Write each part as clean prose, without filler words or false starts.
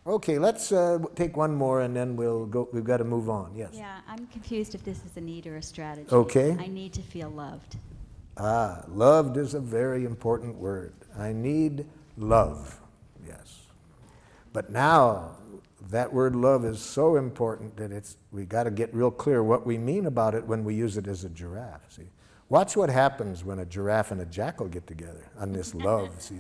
Okay, let's take one more and then we'll go. We've got to move on. Yes. Yeah, I'm confused if this is a need or a strategy. Okay. I need to feel loved. Ah, loved is a very important word. I need love. Yes. But now that word love is so important that we got to get real clear what we mean about it when we use it as a giraffe. See, watch what happens when a giraffe and a jackal get together on this love. See,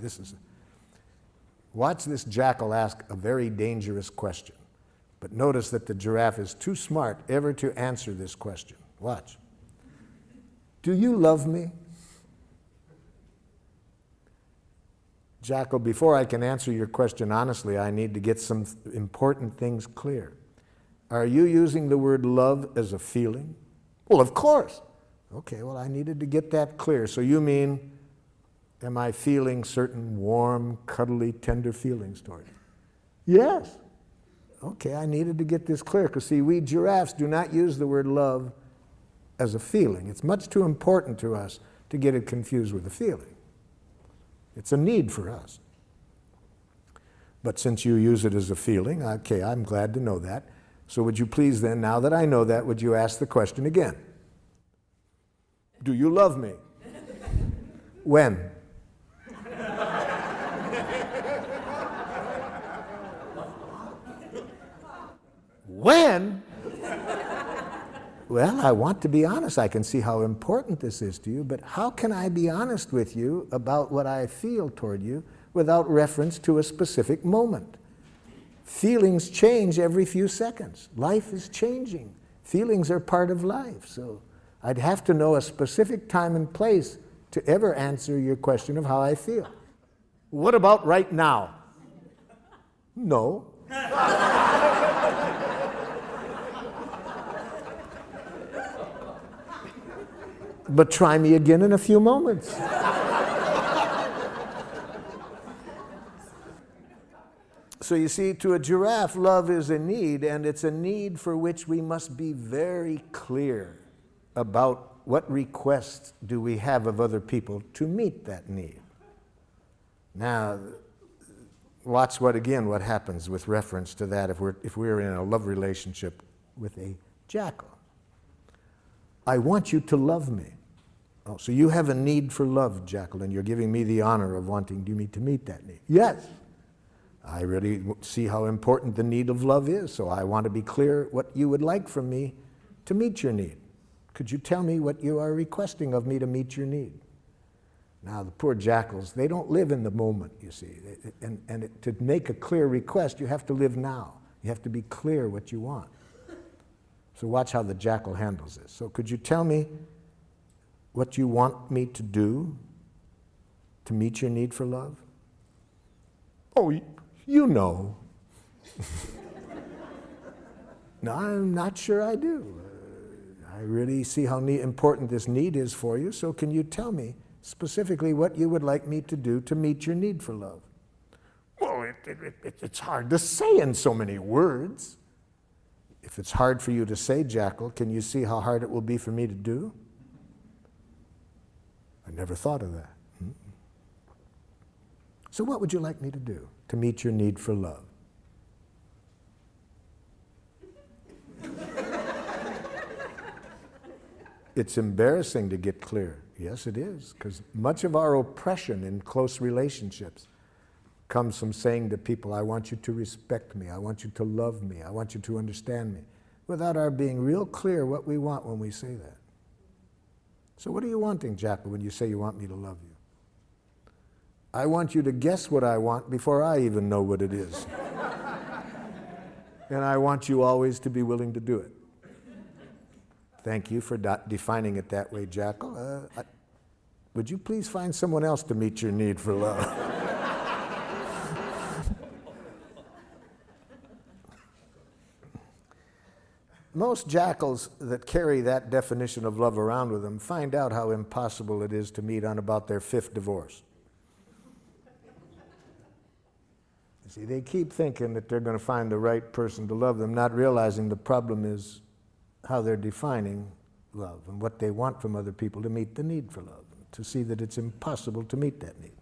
watch this jackal ask a very dangerous question. But notice that the giraffe is too smart ever to answer this question. Watch. Do you love me? Jackal, before I can answer your question honestly, I need to get some important things clear. Are you using the word love as a feeling? Well, of course. Okay, well, I needed to get that clear. So you mean, am I feeling certain warm, cuddly, tender feelings toward you? Yes. Okay, I needed to get this clear because, see, we giraffes do not use the word love as a feeling. It's much too important to us to get it confused with a feeling. It's a need for us. But since you use it as a feeling, okay, I'm glad to know that. So would you please then, now that I know that, would you ask the question again? Do you love me? When? When? Well, I want to be honest. I can see how important this is to you, but how can I be honest with you about what I feel toward you without reference to a specific moment? Feelings change every few seconds. Life is changing. Feelings are part of life. So I'd have to know a specific time and place to ever answer your question of how I feel. What about right now? No. But try me again in a few moments. So you see, to a giraffe, love is a need, and it's a need for which we must be very clear about what requests do we have of other people to meet that need. Now, watch what happens with reference to that if we're in a love relationship with a jackal. I want you to love me. Oh, so you have a need for love, jackal, and you're giving me the honor of wanting me to meet that need. Yes. I really see how important the need of love is, so I want to be clear what you would like from me to meet your need. Could you tell me what you are requesting of me to meet your need? Now, the poor jackals, they don't live in the moment, you see. To make a clear request, you have to live now. You have to be clear what you want. So watch how the jackal handles this. So could you tell me what you want me to do to meet your need for love? Oh, you know. No, I'm not sure I do. I really see how important this need is for you, so can you tell me specifically what you would like me to do to meet your need for love? Well, it's hard to say in so many words. If it's hard for you to say, jackal, can you see how hard it will be for me to do? I never thought of that. So what would you like me to do to meet your need for love? It's embarrassing to get clear. Yes, it is, because much of our oppression in close relationships comes from saying to people, I want you to respect me, I want you to love me, I want you to understand me, without our being real clear what we want when we say that. So what are you wanting, jackal, when you say you want me to love you? I want you to guess what I want before I even know what it is. And I want you always to be willing to do it. Thank you for defining it that way, jackal. Would you please find someone else to meet your need for love? Most jackals that carry that definition of love around with them find out how impossible it is to meet on about their 5th divorce. You see, they keep thinking that they're going to find the right person to love them, not realizing the problem is how they're defining love and what they want from other people to meet the need for love, to see that it's impossible to meet that need.